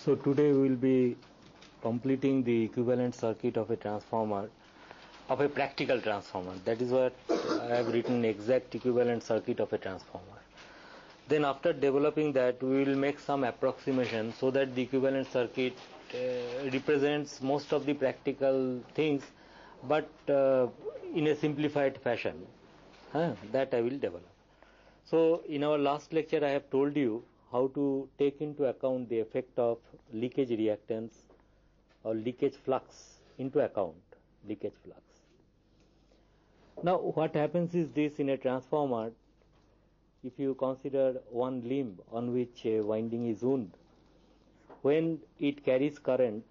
So today we will be completing the equivalent circuit of a transformer, of a practical transformer. That is what I have written, exact equivalent circuit of a transformer. Then after developing that, we will make some approximation so that the equivalent circuit represents most of the practical things, but in a simplified fashion. That I will develop. So in our last lecture I have told you how to take into account the effect of leakage reactance or leakage flux into account, leakage flux. Now what happens is this: in a transformer, if you consider one limb on which a winding is wound, when it carries current,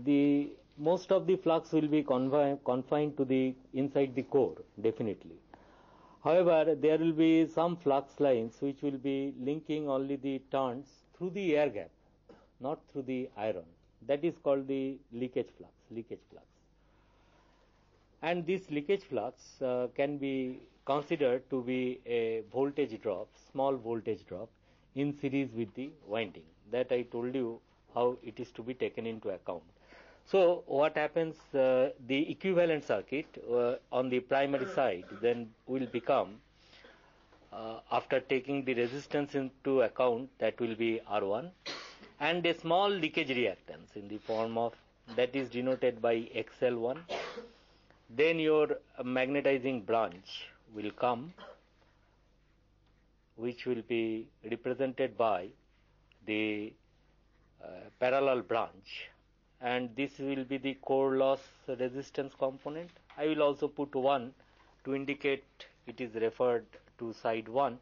the most of the flux will be confined to the inside the core, definitely. However, there will be some flux lines which will be linking only the turns through the air gap, not through the iron. That is called the leakage flux, And this leakage flux can be considered to be a voltage drop, small voltage drop, in series with the winding. That I told you how it is to be taken into account. So what happens, the equivalent circuit on the primary side then will become, after taking the resistance into account, that will be R1, and a small leakage reactance in the form of, that is denoted by XL1. Then your magnetizing branch will come, which will be represented by the parallel branch, and this will be the core loss resistance component. I will also put 1 to indicate it is referred to side 1,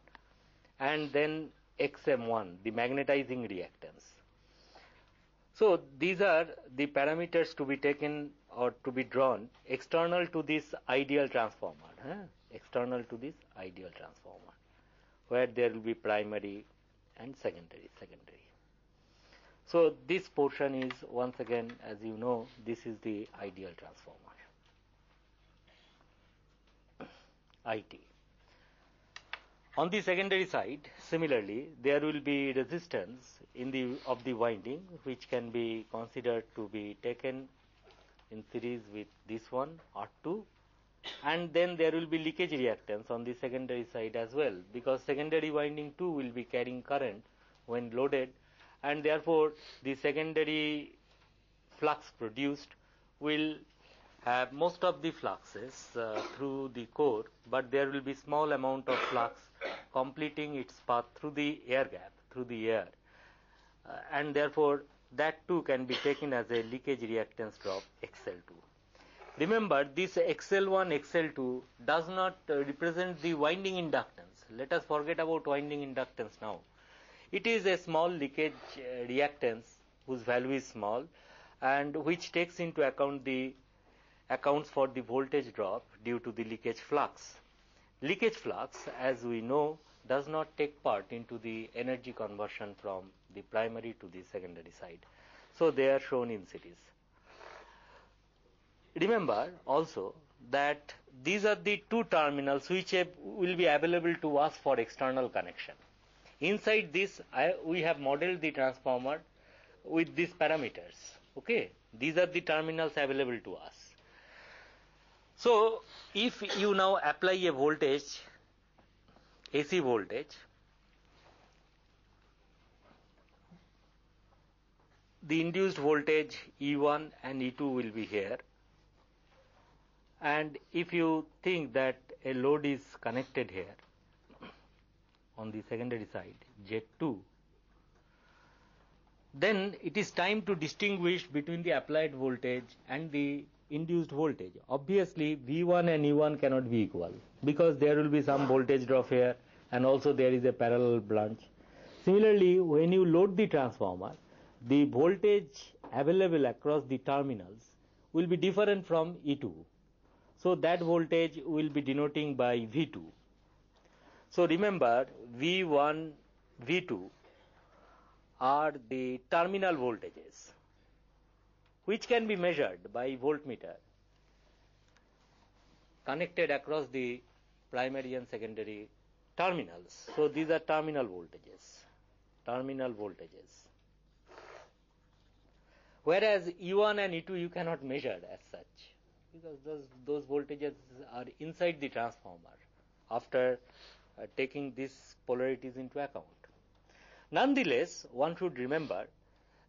and then XM1, the magnetizing reactance. So these are the parameters to be taken or to be drawn external to this ideal transformer, where there will be primary and secondary. So this portion is, once again, as you know, this is the ideal transformer, IT. On the secondary side, similarly, there will be resistance of the winding, which can be considered to be taken in series with this one, R2, and then there will be leakage reactance on the secondary side as well, because secondary winding too will be carrying current when loaded, and therefore the secondary flux produced will have most of the fluxes through the core, but there will be small amount of flux completing its path through the air gap, through the air, and therefore that too can be taken as a leakage reactance drop, XL2. Remember, this XL1, XL2 does not represent the winding inductance. Let us forget about winding inductance now. It is a small leakage reactance whose value is small, and which takes into account accounts for the voltage drop due to the leakage flux. Leakage flux, as we know, does not take part into the energy conversion from the primary to the secondary side. So they are shown in series. Remember also that these are the two terminals which will be available to us for external connection. Inside this, we have modeled the transformer with these parameters. Okay, these are the terminals available to us. So if you now apply a voltage, AC voltage, the induced voltage E1 and E2 will be here, and if you think that a load is connected here on the secondary side, Z2, then it is time to distinguish between the applied voltage and the induced voltage. Obviously V1 and E1 cannot be equal, because there will be some voltage drop here, and also there is a parallel branch. Similarly, when you load the transformer, the voltage available across the terminals will be different from E2. So that voltage will be denoting by V2. So remember, V1, V2 are the terminal voltages, which can be measured by voltmeter connected across the primary and secondary terminals. So these are terminal voltages. Whereas E1 and E2 you cannot measure as such, because those voltages are inside the transformer after taking these polarities into account. Nonetheless, one should remember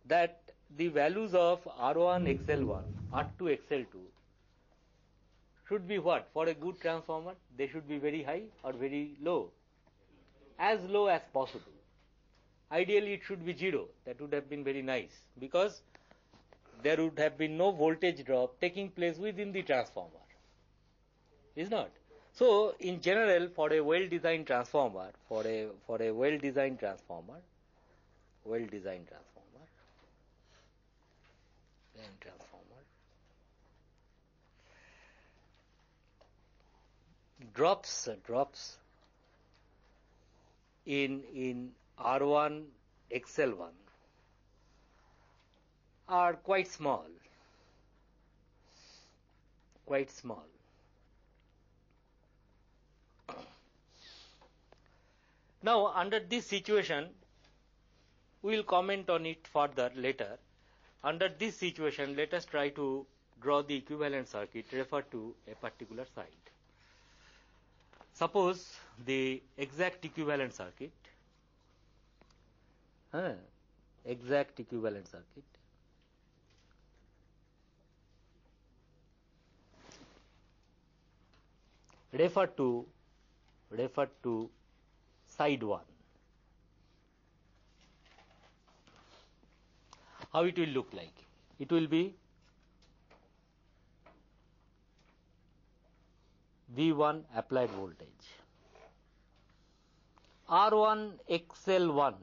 that the values of R1 XL1, R2 XL2 should be what? For a good transformer, they should be very high or very low? As low as possible. Ideally, it should be 0. That would have been very nice, because there would have been no voltage drop taking place within the transformer. Is not? So, in general, for a well-designed transformer, drops in R1 XL1 are quite small. Now, under this situation, we will comment on it further later. Under this situation, let us try to draw the equivalent circuit referred to a particular side. Suppose the exact equivalent circuit, referred to side 1. How it will look like? It will be V1 applied voltage. R1 XL1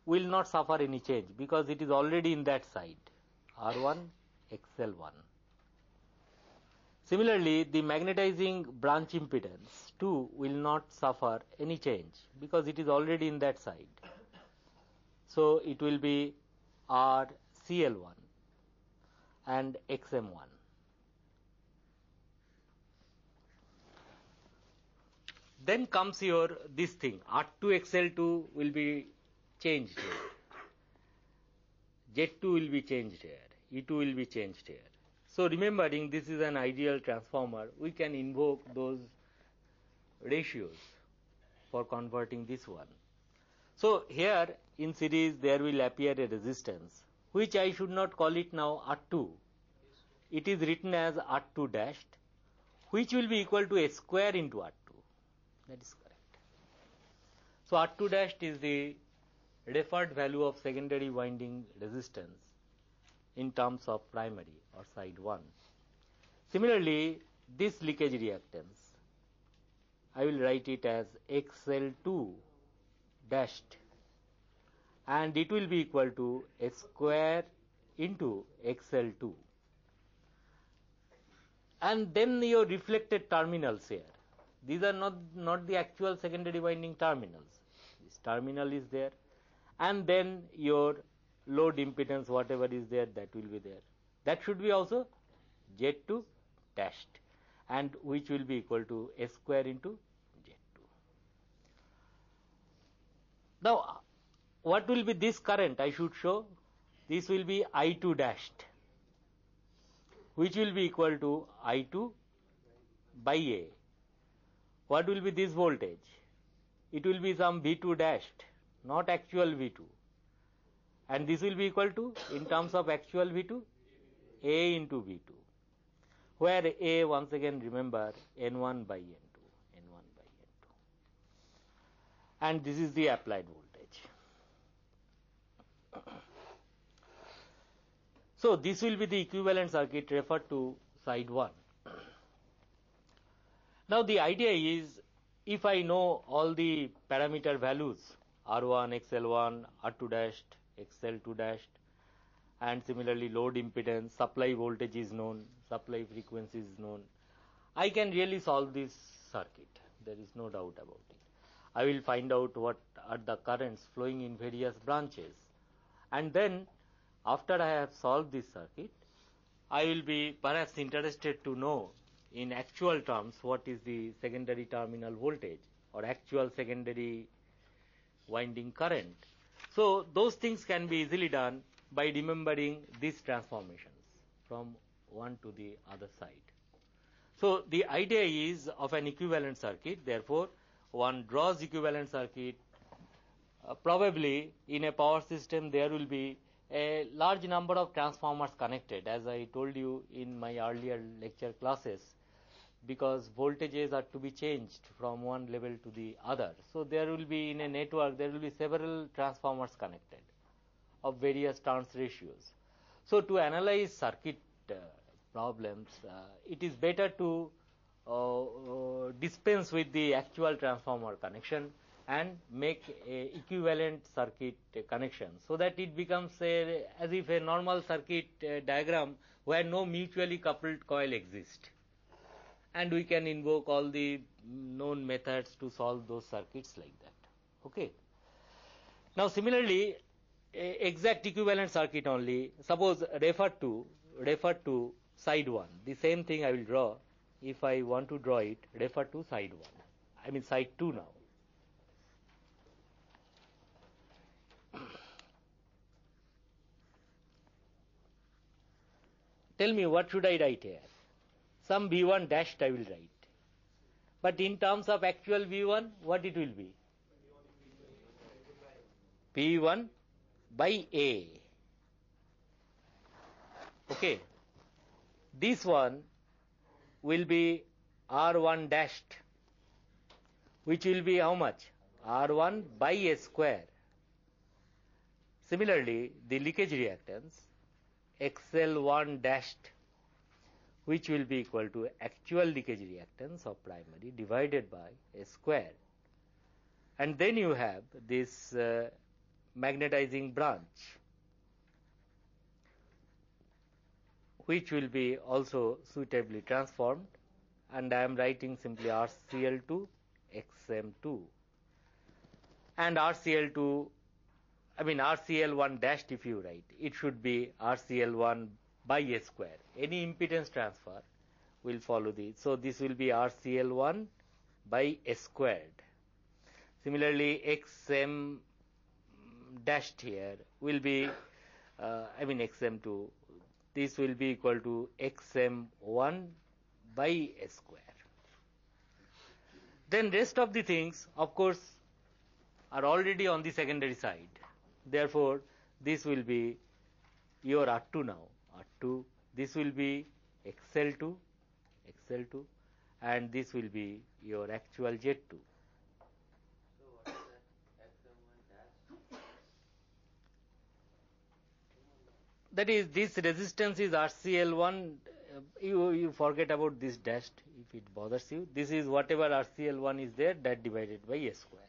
will not suffer any change because it is already in that side. R1 XL1. Similarly, the magnetizing branch impedance too will not suffer any change because it is already in that side. So it will be RCL1 and XM1. Then comes your this thing, R2 XL2 will be changed here, Z2 will be changed here, E2 will be changed here. So remembering this is an ideal transformer, we can invoke those ratios for converting this one. So here in series there will appear a resistance, which I should not call it now R2. It is written as R2 dashed, which will be equal to a square into R2. That is correct. So R2 dashed is the referred value of secondary winding resistance in terms of primary or side 1. Similarly, this leakage reactance, I will write it as XL2 dashed, and it will be equal to a square into XL2. And then your reflected terminals here. These are not the actual secondary winding terminals. This terminal is there, and then your load impedance, whatever is there, that will be there. That should be also Z2 dashed, and which will be equal to S square into Z2. Now, what will be this current? I should show. This will be I2 dashed, which will be equal to I2 by A. What will be this voltage? It will be some V2 dashed, not actual V2. And this will be equal to, in terms of actual V2, A into V2. Where A, once again remember, N1 by N2. And this is the applied voltage. So this will be the equivalent circuit referred to side 1. Now the idea is, if I know all the parameter values, R1, XL1, R2 dashed, XL2 dashed, and similarly load impedance, supply voltage is known, supply frequency is known, I can really solve this circuit. There is no doubt about it. I will find out what are the currents flowing in various branches, and then after I have solved this circuit, I will be perhaps interested to know in actual terms what is the secondary terminal voltage or actual secondary winding current. So those things can be easily done by remembering these transformations from one to the other side. So the idea is of an equivalent circuit, therefore one draws equivalent circuit. Probably in a power system there will be a large number of transformers connected, as I told you in my earlier lecture classes, because voltages are to be changed from one level to the other. So there will be, in a network, there will be several transformers connected of various turns ratios. So to analyze circuit problems, it is better to dispense with the actual transformer connection and make a equivalent circuit connection, so that it becomes as if a normal circuit diagram where no mutually coupled coil exists, and we can invoke all the known methods to solve those circuits like that. Okay. Now similarly, exact equivalent circuit only, suppose refer to side 1. The same thing I will draw. If I want to draw it, refer to side 1. I mean side 2 now. Tell me, what should I write here? Some V1 dashed I will write. But in terms of actual V1, what it will be? P1 by A. Okay. This one will be R1 dashed, which will be how much? R1 by A square. Similarly, the leakage reactance, XL1 dashed, which will be equal to actual leakage reactance of primary divided by A square. And then you have this magnetizing branch, which will be also suitably transformed, and I am writing simply RCl2 XM2, and RCL1 dashed, if you write, it should be RCL1 by A square. Any impedance transfer will follow this. So this will be RCL1 by A squared. Similarly, XM dashed here will be, XM2, this will be equal to XM1 by A square. Then rest of the things, of course, are already on the secondary side. Therefore, this will be your R2 now. R2, this will be XL2, and this will be your actual Z2. So what is that XM1 dash? That is, this resistance is RCL1. You forget about this dashed if it bothers you. This is whatever RCL1 is there, that divided by A square.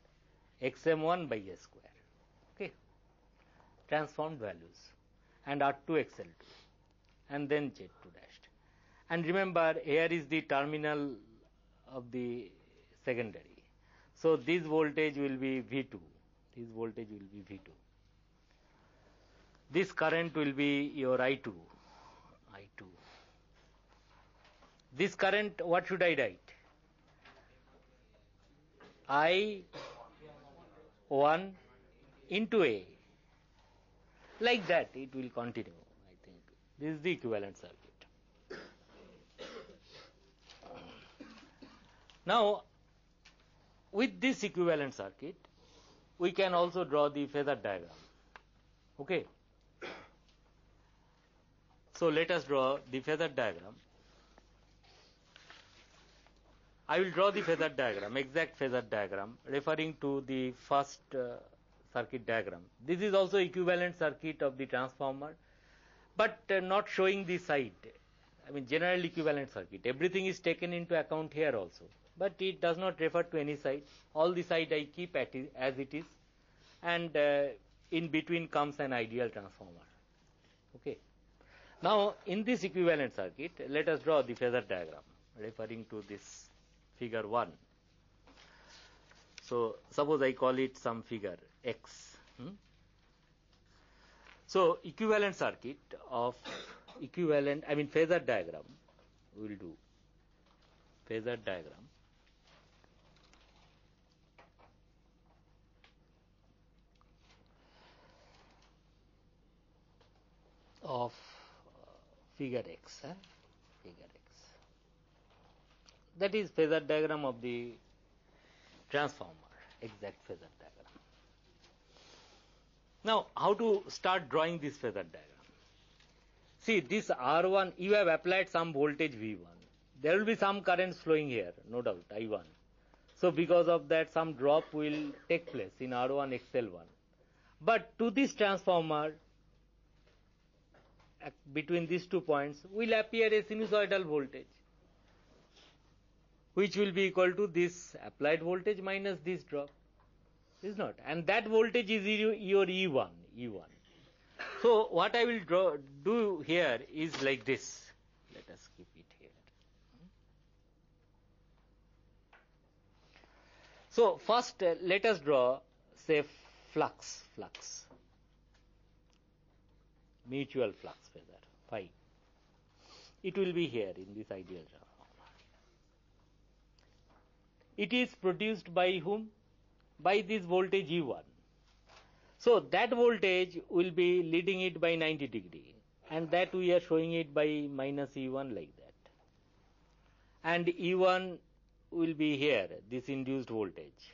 XM1 by A square. Okay. Transformed values. And R2 XL2. And then Z2 dashed. And remember, here is the terminal of the secondary. So this voltage will be V2. This voltage will be V2. This current will be your I2. This current, what should I write? I1 into A. Like that it will continue, I think. This is the equivalent circuit. Now, with this equivalent circuit, we can also draw the phasor diagram. Okay. So let us draw the phasor diagram. I will draw the phasor diagram, exact phasor diagram, referring to the first circuit diagram. This is also equivalent circuit of the transformer, but not showing the side. General equivalent circuit. Everything is taken into account here also, but it does not refer to any side. All the side I keep as it is, and in between comes an ideal transformer. Okay. Now, in this equivalent circuit, let us draw the phasor diagram referring to this figure 1. So, suppose I call it some figure X. So, equivalent circuit of phasor diagram we will do. Phasor diagram. of figure X. Figure X. That is phasor diagram of the transformer, exact phasor diagram. Now, how to start drawing this phasor diagram? See, this R1, you have applied some voltage V1. There will be some currents flowing here, no doubt, I1. So, because of that, some drop will take place in R1 XL1. But to this transformer, between these 2 points, will appear a sinusoidal voltage, which will be equal to this applied voltage minus this drop. Is not, and that voltage is your E1. So what I will do here is like this. Let us keep it here. So first let us draw, say, flux, mutual flux phasor phi. It will be here in this ideal transformer. It is produced by whom? By this voltage E1. So that voltage will be leading it by 90 degree, and that we are showing it by minus E1 like that. And E1 will be here, this induced voltage.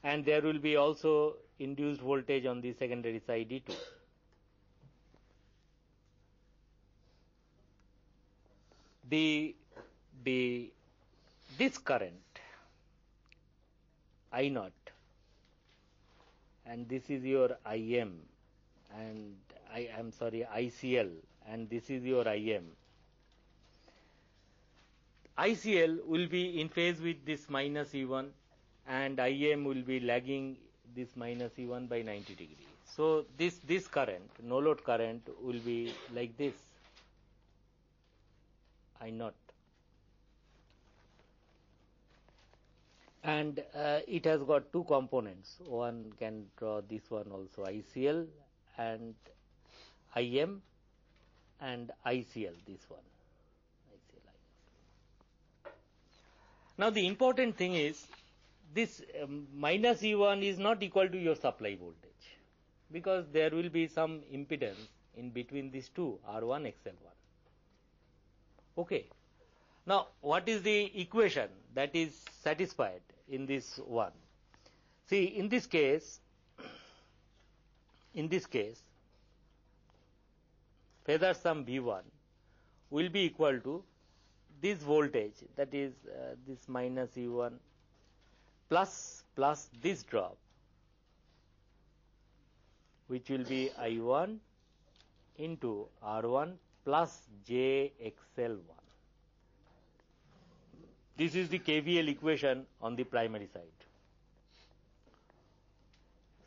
And there will be also induced voltage on the secondary side E2. This current I0, and this is your IM, and ICL, and this is your IM. ICL will be in phase with this minus E1, and IM will be lagging this minus E1 by 90 degree. So this current, no load current, will be like this, I0. And it has got two components. One can draw this one also, ICL and IM, and ICL, this one, ICL, IM. Now the important thing is, this minus E1 is not equal to your supply voltage, because there will be some impedance in between these two, R1, XL1. Okay. Now, what is the equation that is satisfied in this one? See, in this case, phasor sum V1 will be equal to this voltage, that is this minus E1 plus this drop, which will be I1 into R1 plus JXL1. This is the KVL equation on the primary side.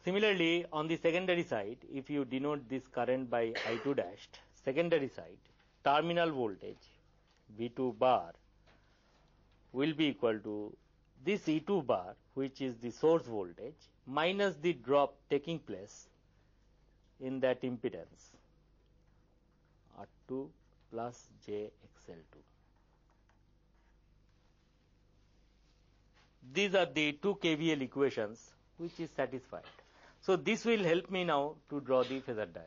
Similarly, on the secondary side, if you denote this current by I2 dashed, secondary side, terminal voltage V2 bar will be equal to this E2 bar, which is the source voltage, minus the drop taking place in that impedance, R2 plus JXL2. These are the two KVL equations which is satisfied. So this will help me now to draw the phasor diagram.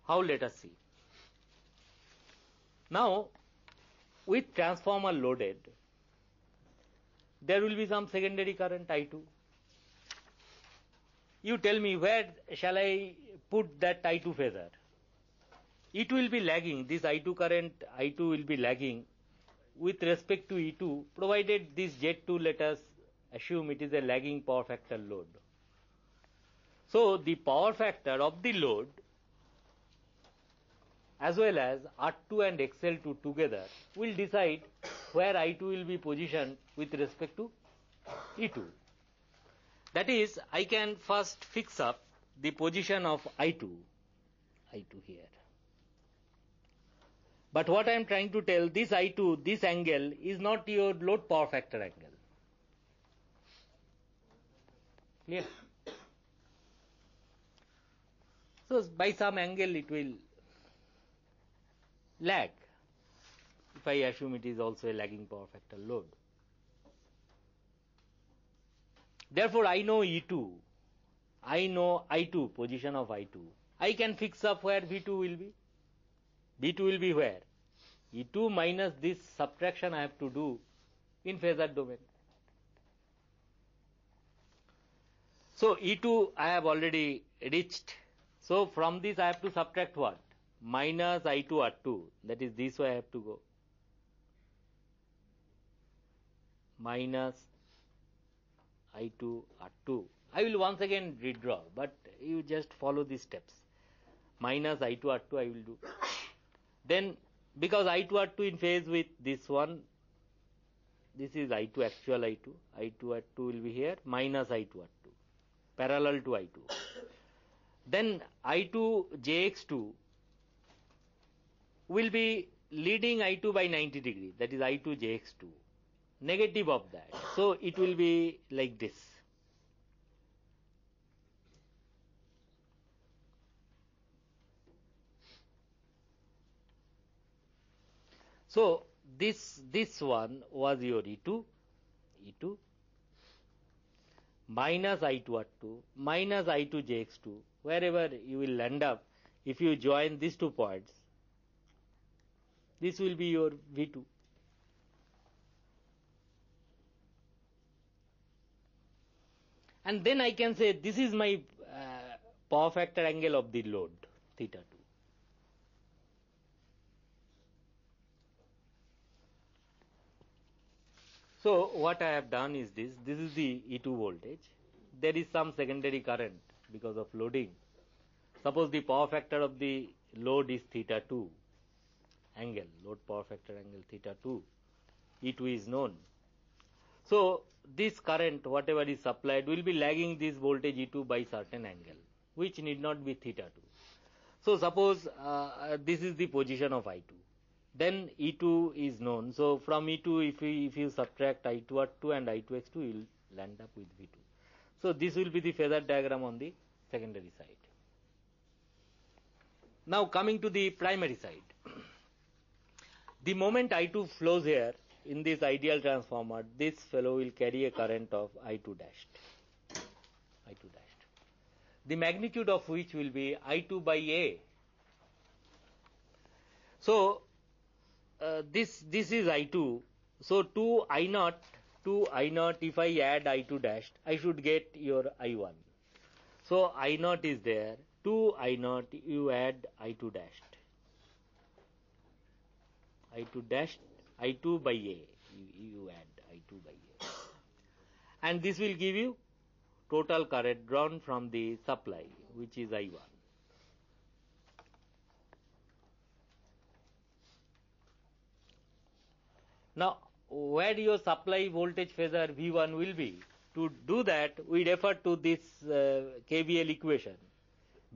How? Let us see. Now, with transformer loaded, there will be some secondary current I2. You tell me, where shall I put that I2 phasor? It will be lagging, this I2 current, I2 will be lagging with respect to E2, provided this Z2, let us assume it is a lagging power factor load. So the power factor of the load as well as R2 and XL2 together will decide where I2 will be positioned with respect to E2. That is, I can first fix up the position of I2 here. But what I am trying to tell, this I2, this angle is not your load power factor angle. Clear? So by some angle it will lag, if I assume it is also a lagging power factor load. Therefore, I know E2. I know I2, position of I2. I can fix up where V2 will be. V2 will be where? E2 minus this subtraction I have to do in phasor domain. So E2 I have already reached. So from this I have to subtract what? Minus I2 R2. That is this way I have to go. Minus I2 R2. I will once again redraw, but you just follow these steps. Minus I2 R2 I will do. Then because I2 R2 in phase with this one, this is I2 actual I2. I2 R2 will be here minus I2 R2 parallel to I2. Then I2 JX2 will be leading I2 by 90 degree. That is I2 JX2. Negative of that. So it will be like this. So this one was your E2 minus I2 R2 minus I2 JX2. Wherever you will end up, if you join these 2 points, this will be your V2. And then I can say this is my power factor angle of the load, theta 2. So what I have done is this is the E2 voltage. There is some secondary current because of loading. Suppose the power factor of the load is theta 2 angle, load power factor angle theta 2, E2 is known. So this current, whatever is supplied, will be lagging this voltage E2 by certain angle, which need not be theta 2. So suppose this is the position of I2. Then E2 is known. So from E2, if you subtract I2 R2 and I2 X2, you will land up with V2. So this will be the phasor diagram on the secondary side. Now coming to the primary side. The moment I2 flows here in this ideal transformer, this fellow will carry a current of I2 dashed. The magnitude of which will be I2 by A. So this is I2. So to I0, if I add I2 dashed, I should get your I1. So I0 is there. To I0 you add I2 dashed. I2 dashed, I2 by A. You add I2 by A. And this will give you total current drawn from the supply, which is I1. Now, where your supply voltage phasor V1 will be, to do that, we refer to this KVL equation.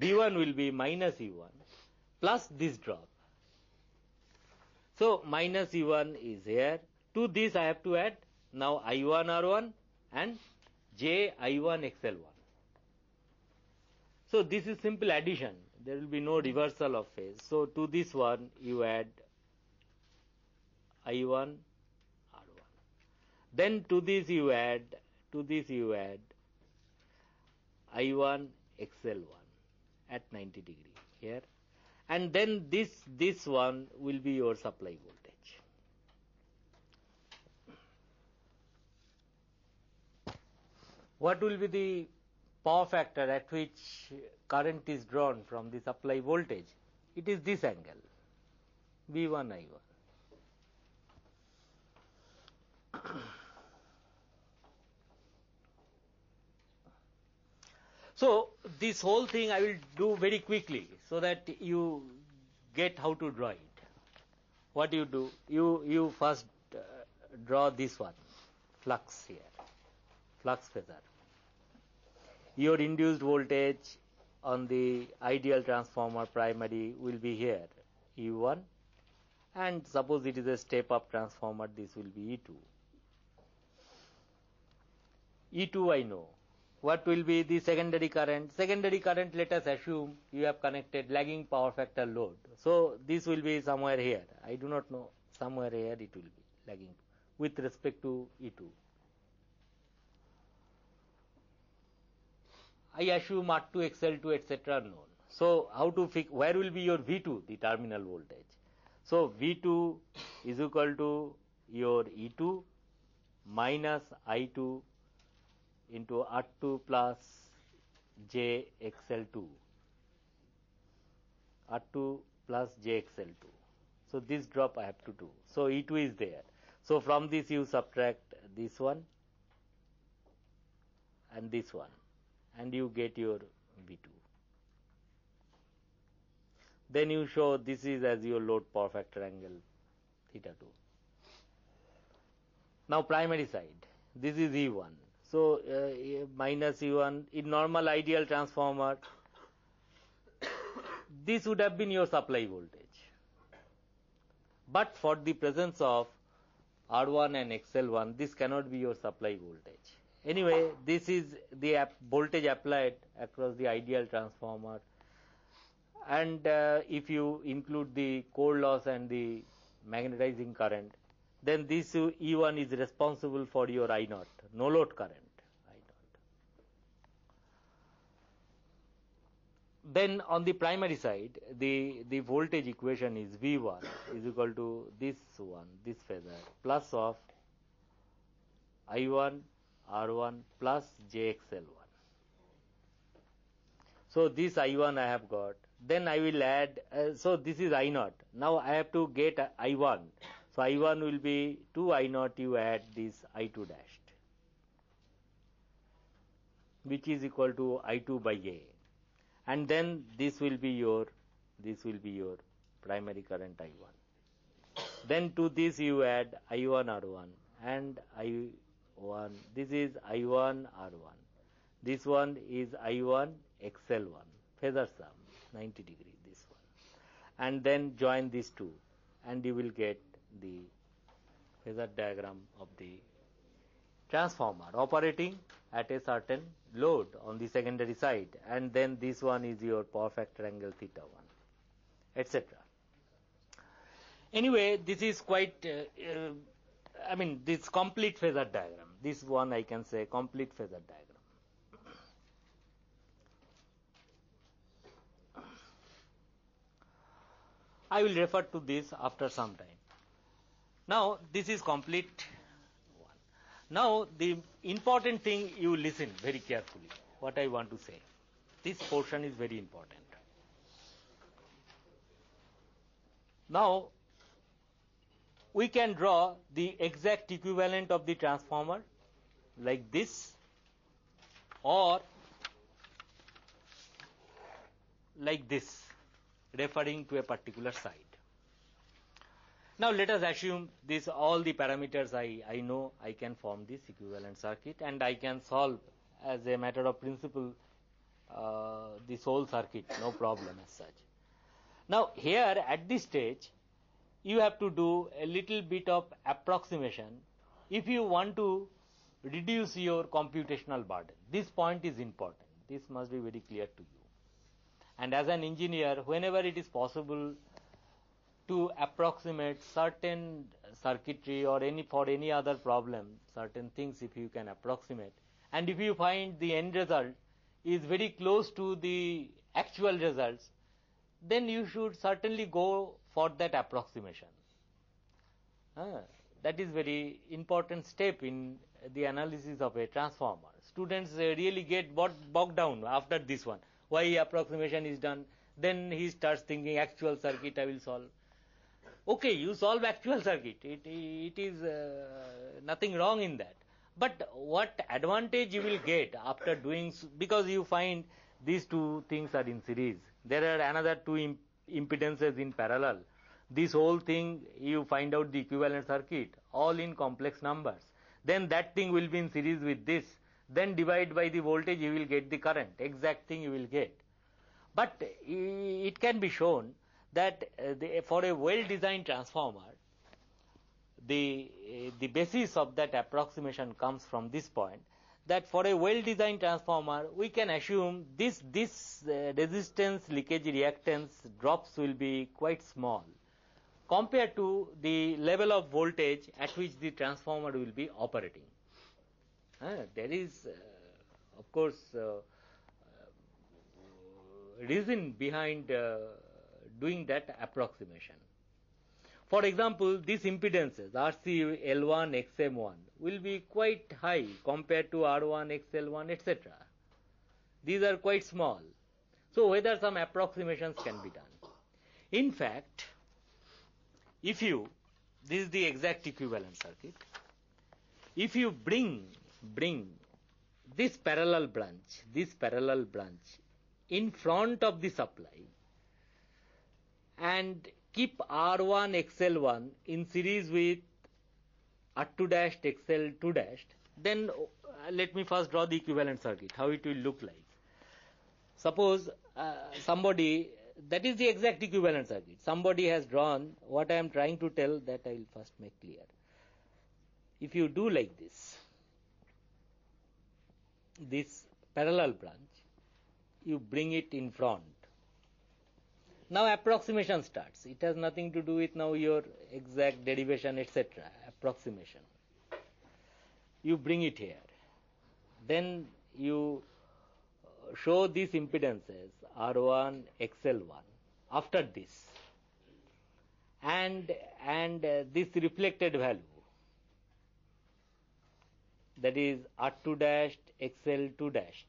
V1 will be minus E1 plus this drop. So, minus E1 is here. To this I have to add now I1 R1 and J I1 XL1. So, this is simple addition. There will be no reversal of phase. So, to this one you add I1 R1. Then to this you add I1 XL1 at 90 degree here. And then this one will be your supply voltage. What will be the power factor at which current is drawn from the supply voltage? It is this angle, V1 I1. So this whole thing I will do very quickly so that you get how to draw it. What you do, you first draw this one, flux here, flux phasor. Your induced voltage on the ideal transformer primary will be here, E1, and suppose it is a step up transformer, this will be E2. E2 I know. What will be the secondary current? Secondary current, let us assume you have connected lagging power factor load. So this will be somewhere here. I do not know. Somewhere here it will be lagging with respect to E2. I assume R2, XL2, etc. are known. So how to fix, where will be your V2, the terminal voltage? So V2 is equal to your E2 minus I2 into R2 plus JXL2, R2 plus JXL2. So this drop I have to do. So E2 is there. So from this you subtract this one and this one, and you get your V2. Then you show this is as your load power factor angle theta 2. Now primary side, this is E1. So minus E1 in normal ideal transformer, this would have been your supply voltage. But for the presence of R1 and XL1, this cannot be your supply voltage. Anyway, this is the voltage applied across the ideal transformer, and if you include the core loss and the magnetizing current, then this E1 is responsible for your I0, no load current, I0. Then on the primary side, the voltage equation is V1 is equal to this one, this phasor, plus of I1 R1 plus JXL1. So this I1 I have got. Then I will add, so this is I0. Now I have to get I1. So I1 will be 2 I0, you add this I2 dashed, which is equal to I2 by A. And then this will be your primary current I1. Then to this you add I1 R1 and I1, this is I1 R1. This one is I1 XL1, phasor sum, 90 degree, this one. And then join these two, and you will get the phasor diagram of the transformer operating at a certain load on the secondary side, and then this one is your power factor angle theta 1, etc. Anyway, this is quite, this complete phasor diagram. This one I can say complete phasor diagram. I will refer to this after some time. Now, this is complete one. Now, the important thing, you listen very carefully what I want to say. This portion is very important. Now, we can draw the exact equivalent of the transformer like this, or like this, referring to a particular side. Now let us assume this, all the parameters I know, I can form this equivalent circuit, and I can solve as a matter of principle this whole circuit, no problem as such. Now here at this stage, you have to do a little bit of approximation if you want to reduce your computational burden. This point is important. This must be very clear to you. And as an engineer, whenever it is possible to approximate certain circuitry or for any other problem, certain things if you can approximate, and if you find the end result is very close to the actual results, then you should certainly go for that approximation. That is very important step in the analysis of a transformer. Students really get bogged down after this one. Why approximation is done? Then he starts thinking actual circuit I will solve. Okay, you solve actual circuit. It is nothing wrong in that. But what advantage you will get after doing, because you find these two things are in series. There are another two impedances in parallel. This whole thing, you find out the equivalent circuit, all in complex numbers. Then that thing will be in series with this. Then divide by the voltage, you will get the current. Exact thing you will get. But it can be shown that for a well-designed transformer, the basis of that approximation comes from this point, that for a well-designed transformer, we can assume this resistance leakage reactance drops will be quite small compared to the level of voltage at which the transformer will be operating. There is, of course, reason behind doing that approximation. For example, these impedances RC L1 XM1 will be quite high compared to R1 XL1, etc. These are quite small. So whether some approximations can be done. In fact, if you, this is the exact equivalent circuit, if you bring this parallel branch in front of the supply and keep R1 XL1 in series with R2 dash XL2 dash, then let me first draw the equivalent circuit, how it will look like. Suppose somebody, that is the exact equivalent circuit. Somebody has drawn what I am trying to tell, that I will first make clear. If you do like this parallel branch, you bring it in front. Now approximation starts. It has nothing to do with now your exact derivation, etc. Approximation. You bring it here. Then you show these impedances R1 XL1 after this, and this reflected value, that is R2 dash XL2 dash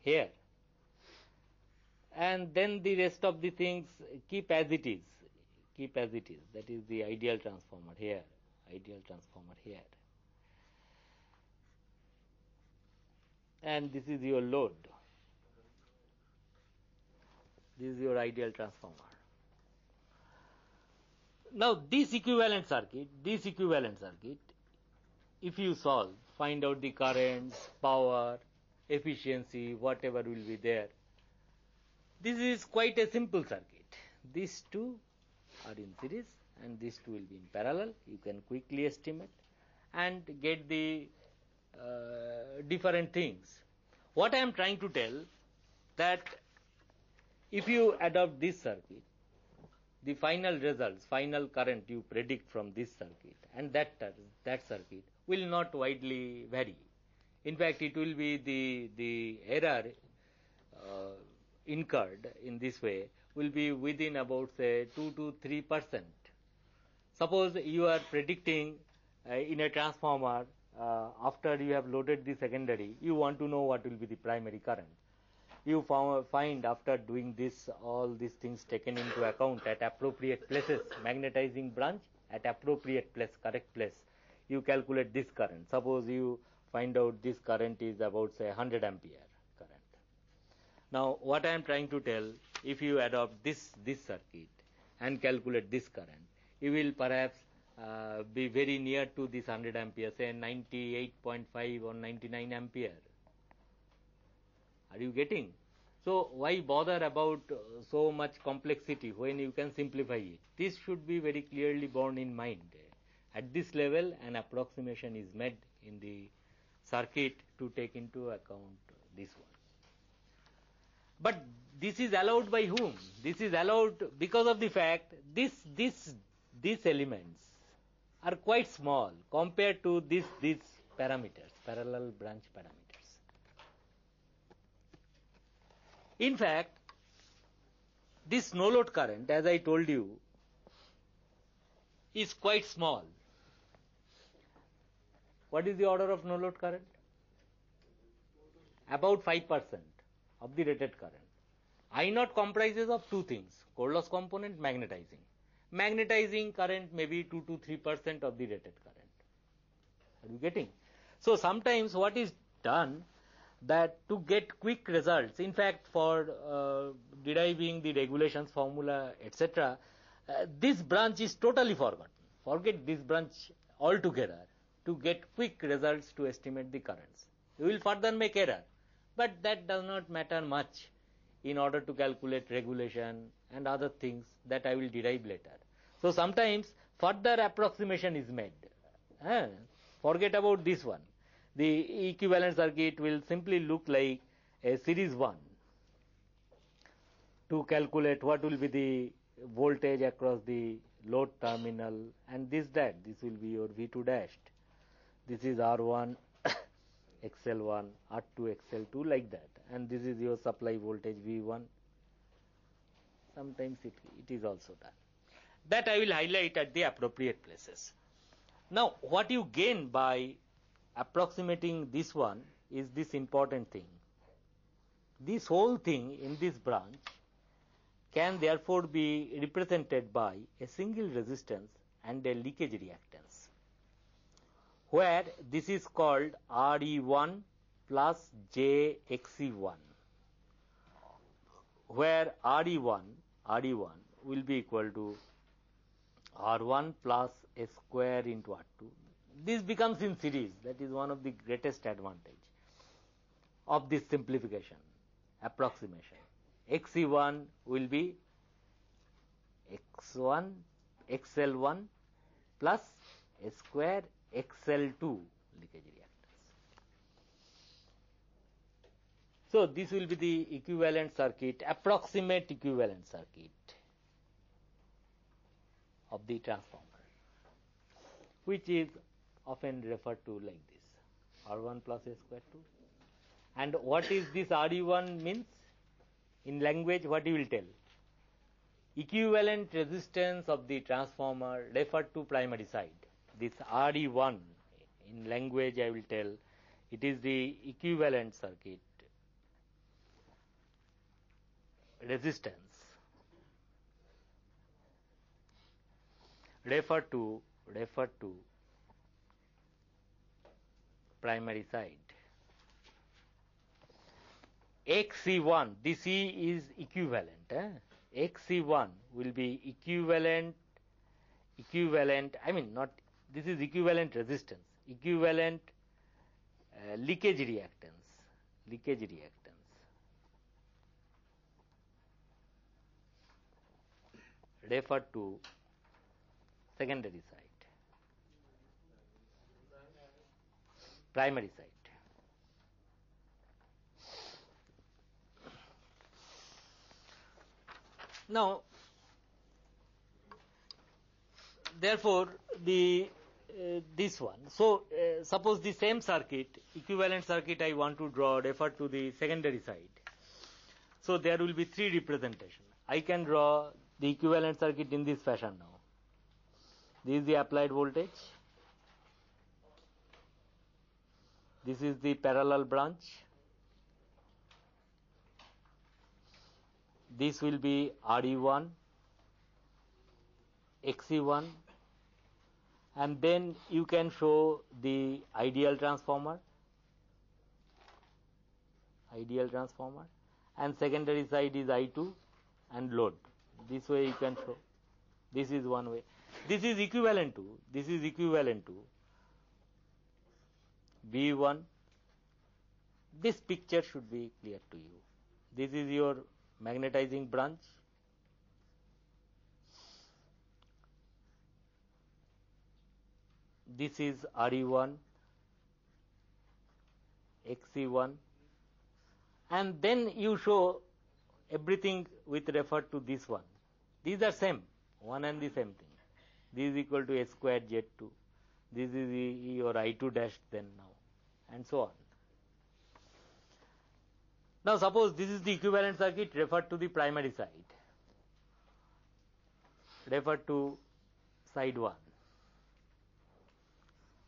here, and then the rest of the things keep as it is. That is the ideal transformer here, and this is your load. This is your ideal transformer. Now this equivalent circuit, if you solve, find out the currents, power, efficiency, whatever will be there. This is quite a simple circuit. These two are in series and these two will be in parallel. You can quickly estimate and get the different things. What I am trying to tell, that if you adopt this circuit, the final results, final current you predict from this circuit and that circuit will not widely vary. In fact, it will be the error incurred in this way will be within about say 2 to 3%. Suppose you are predicting in a transformer, after you have loaded the secondary, you want to know what will be the primary current. You find after doing this, all these things taken into account at appropriate places, magnetizing branch at appropriate place, correct place, you calculate this current. Suppose you find out this current is about say 100 ampere current. Now what I am trying to tell, if you adopt this circuit and calculate this current, you will perhaps be very near to this 100 ampere, say 98.5 or 99 ampere. Are you getting? So why bother about so much complexity when you can simplify it? This should be very clearly borne in mind. At this level, an approximation is made in the circuit to take into account this one. But this is allowed by whom? This is allowed because of the fact these elements are quite small compared to these parameters, parallel branch parameters. In fact, this no load current, as I told you, is quite small. What is the order of no load current? About 5% of the rated current. I naught comprises of two things, core loss component, magnetizing. Magnetizing current may be 2 to 3% of the rated current. Are you getting? So sometimes what is done, that to get quick results, in fact for deriving the regulations formula, etc., this branch is totally forgotten. Forget this branch altogether to get quick results to estimate the currents. You will further make error, but that does not matter much in order to calculate regulation and other things that I will derive later. So sometimes further approximation is made. Forget about this one. The equivalent circuit will simply look like a series 1 to calculate what will be the voltage across the load terminal, and this will be your V2 dashed. This is R1 XL1, R2, XL2, like that. And this is your supply voltage V1. Sometimes it is also done. That I will highlight at the appropriate places. Now, what you gain by approximating this one is this important thing. This whole thing in this branch can therefore be represented by a single resistance and a leakage reactance, where this is called RE1 plus JXE1, where RE1 will be equal to R1 plus S square into R2. This becomes in series. That is one of the greatest advantage of this simplification, approximation. XE1 will be X1, XL1 plus S square XL2 leakage reactance. So this will be the equivalent circuit, approximate equivalent circuit of the transformer, which is often referred to like this, R1 plus S square 2. And what is this RE1 means? In language, what you will tell? Equivalent resistance of the transformer referred to primary side. This RE1, in language I will tell, it is the equivalent circuit resistance referred to primary side. XE1, this E is equivalent. XE1 will be equivalent, I mean not, this is equivalent resistance, equivalent leakage reactance. Referred to secondary side, primary side. Now, therefore, this one. So, suppose the same circuit, equivalent circuit I want to draw, refer to the secondary side. So, there will be three representations. I can draw the equivalent circuit in this fashion now. This is the applied voltage. This is the parallel branch. This will be RE1, XE1, and then you can show the ideal transformer, and secondary side is I2 and load. This way you can show. This is one way. This is equivalent to V1. This picture should be clear to you. This is your magnetizing branch. This is RE1, XE1, and then you show everything with referred to this one. These are same, one and the same thing. This is equal to S squared Z2. This is your I2 dash then now, and so on. Now suppose this is the equivalent circuit referred to the primary side, referred to side 1.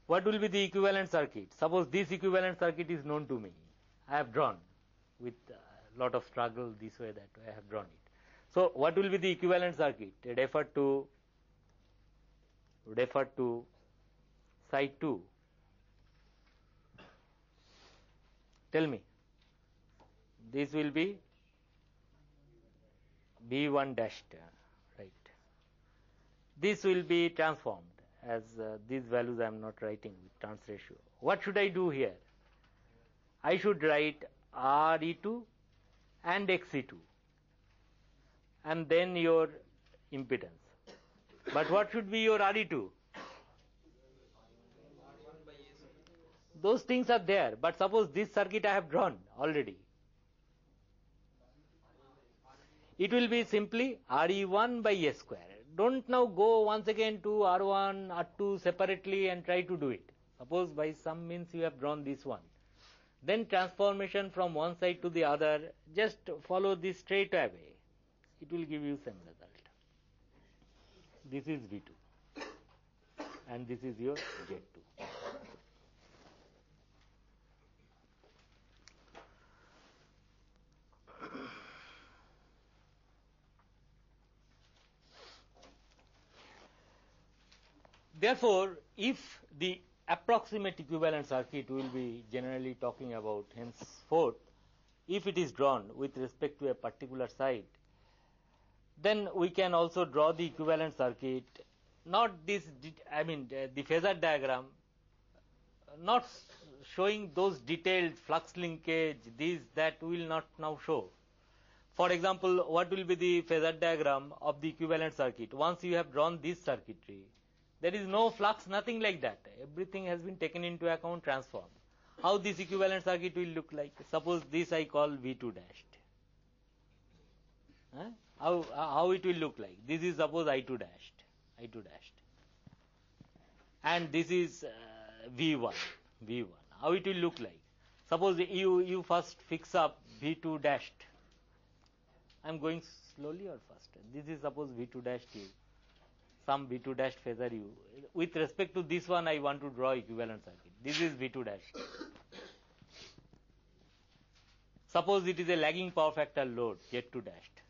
What will be the equivalent circuit? Suppose this equivalent circuit is known to me. I have drawn with a lot of struggle this way, that way I have drawn it. So what will be the equivalent circuit referred to side 2? Tell me. This will be V1 dashed, right? This will be transformed as these values I am not writing with turns ratio. What should I do here? I should write RE2 and XE2 and then your impedance. But what should be your RE2? Those things are there, but suppose this circuit I have drawn already. It will be simply RE1 by S square. Don't now go once again to R1, R2 separately and try to do it. Suppose by some means you have drawn this one. Then transformation from one side to the other, just follow this straight away. It will give you same result. This is V2 and this is your Z2. Therefore, if the approximate equivalent circuit we will be generally talking about henceforth, if it is drawn with respect to a particular site, then we can also draw the equivalent circuit, not this, the phasor diagram, not showing those detailed flux linkage, these that will not now show. For example, what will be the phasor diagram of the equivalent circuit? Once you have drawn this circuitry, there is no flux, nothing like that. Everything has been taken into account, transformed. How this equivalent circuit will look like? Suppose this I call V2 dashed. How it will look like? This is suppose I2 dashed. And this is V1. How it will look like? Suppose you first fix up V2 dashed. I am going slowly or faster. This is suppose V2 dashed U. Some V2 dashed phasor U. With respect to this one, I want to draw equivalent circuit. This is V2 dashed. Suppose it is a lagging power factor load, Z2 dashed.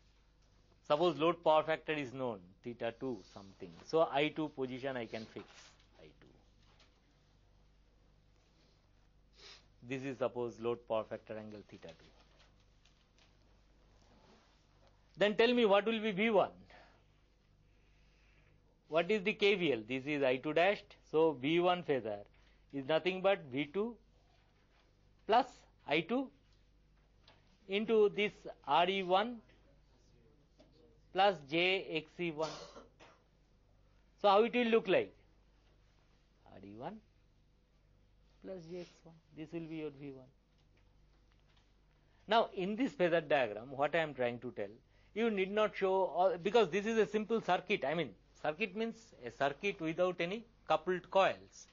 Suppose load power factor is known, theta 2 something. So I2 position I can fix, I2. This is suppose load power factor angle theta 2. Then tell me what will be V1? What is the KVL? This is I2 dashed. So V1 phasor is nothing but V2 plus I2 into this RE1 plus JXE1. So how it will look like? RE1 plus JX1. This will be your V1. Now in this phasor diagram, what I am trying to tell, you need not show all, because this is a simple circuit. Circuit means a circuit without any coupled coils.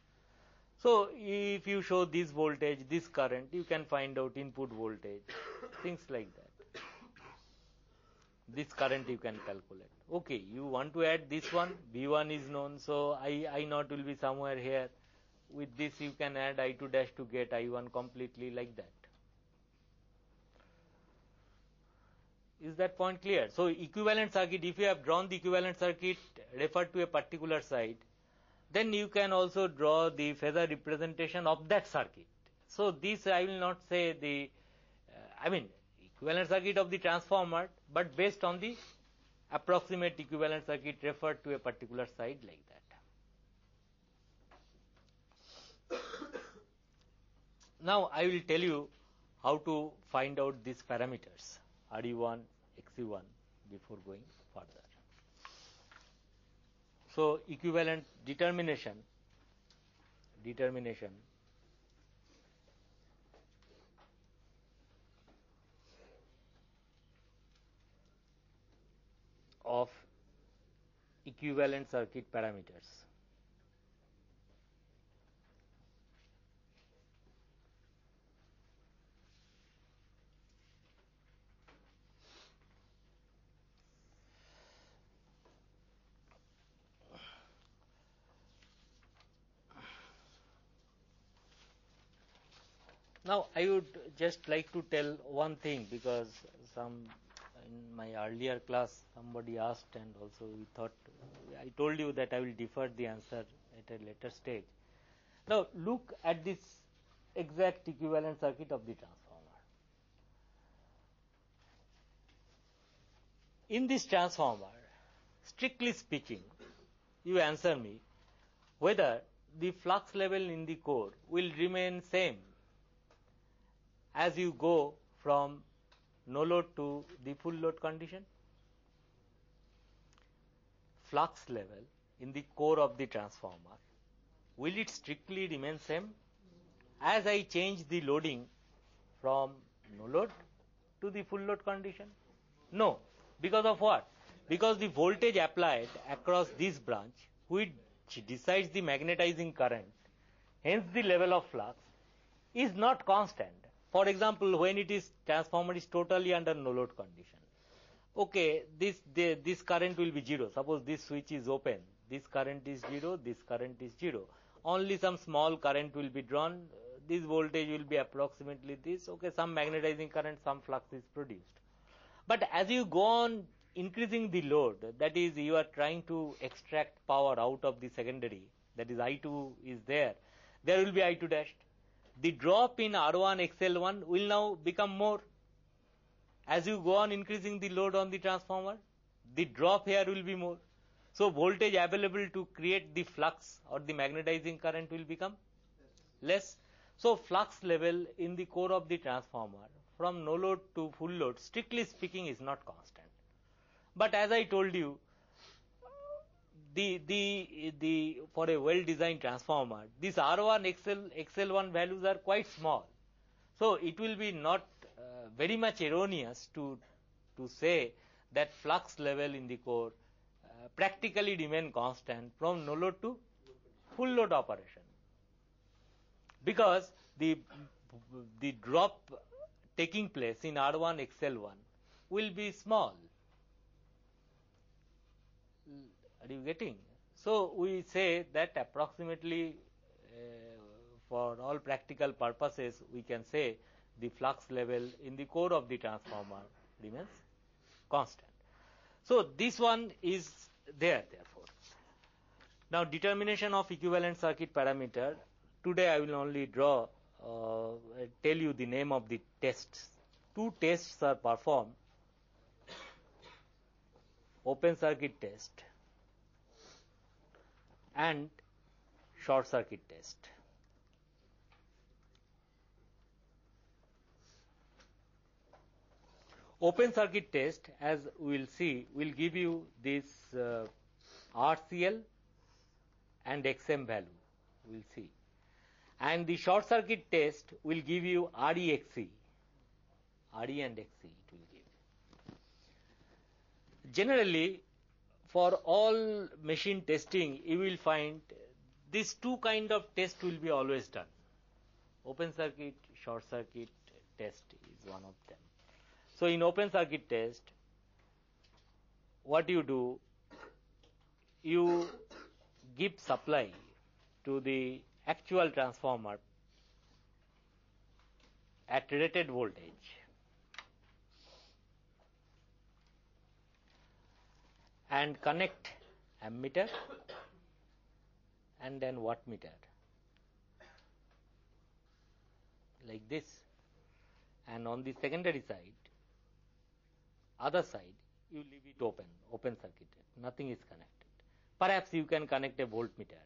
So if you show this voltage, this current, you can find out input voltage, things like that. This current you can calculate. Okay, you want to add this one, V1 is known, so I0 will be somewhere here. With this you can add I2 dash to get I1 completely like that. Is that point clear? So equivalent circuit, if you have drawn the equivalent circuit referred to a particular site, then you can also draw the phasor representation of that circuit. So this I will not say the, equivalent circuit of the transformer, but based on the approximate equivalent circuit referred to a particular site like that. Now I will tell you how to find out these parameters, RE1, XE1, before going further. So equivalent determination of equivalent circuit parameters. Now I would just like to tell one thing, because in my earlier class somebody asked, and also we thought, I told you that I will defer the answer at a later stage. Now look at this exact equivalent circuit of the transformer. In this transformer, strictly speaking, you answer me whether the flux level in the core will remain same as you go from no load to the full load condition. Flux level in the core of the transformer, will it strictly remain same as I change the loading from no load to the full load condition? No. Because of what? Because the voltage applied across this branch, which decides the magnetizing current, hence the level of flux, is not constant. For example, when it is transformer is totally under no load condition. Okay, this current will be 0. Suppose this switch is open. This current is 0, this current is 0. Only some small current will be drawn. This voltage will be approximately this. Okay, some magnetizing current, some flux is produced. But as you go on increasing the load, that is, you are trying to extract power out of the secondary, that is I2 is there will be I2 dashed. The drop in R1 XL1 will now become more. As you go on increasing the load on the transformer, the drop here will be more. So voltage available to create the flux or the magnetizing current will become less. So flux level in the core of the transformer from no load to full load, strictly speaking, is not constant. But as I told you, for a well-designed transformer, these R1 XL1 values are quite small. So it will be not very much erroneous to say that flux level in the core practically remain constant from no load to full load operation, because the drop taking place in R1 XL1 will be small. Are you getting? So we say that approximately for all practical purposes we can say the flux level in the core of the transformer remains constant. So this one is there, therefore. Now determination of equivalent circuit parameter. Today I will only tell you the name of the tests. Two tests are performed: open circuit test and short circuit test. Open circuit test, as we will see, will give you this RCL and XM value, we will see. And the short circuit test will give you RE and XE it will give. Generally, for all machine testing, you will find these two kind of tests will be always done. Open circuit, short circuit test is one of them. So in open circuit test, what you do, you give supply to the actual transformer at rated voltage, and connect ammeter and then wattmeter like this, and on the secondary side, other side, you leave it open circuit, nothing is connected. Perhaps you can connect a voltmeter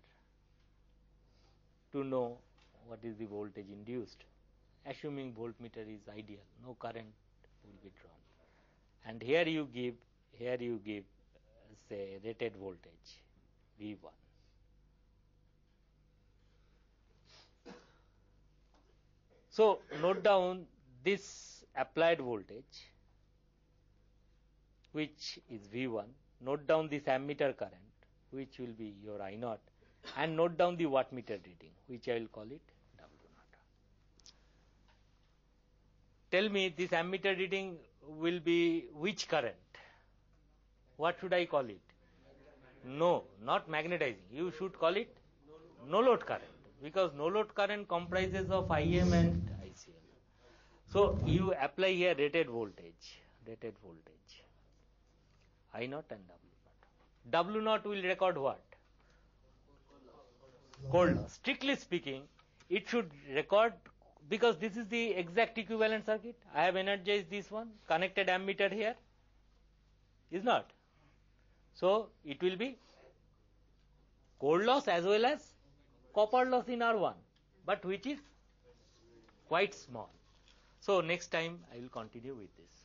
to know what is the voltage induced, assuming voltmeter is ideal, no current will be drawn. And here you give say rated voltage V1. So note down this applied voltage, which is V1, note down this ammeter current, which will be your I0, and note down the wattmeter reading, which I will call it W0. Tell me, this ammeter reading will be which current? What should I call it? No, not magnetizing. You should call it no load current, because no load current comprises of IM and ICM. So you apply here rated voltage, I0 and W0. W0 will record what? Cold loss. Strictly speaking, it should record, because this is the exact equivalent circuit. I have energized this one, connected ammeter here, is not? So it will be cold loss as well as copper loss in R1, but which is quite small. So next time I will continue with this.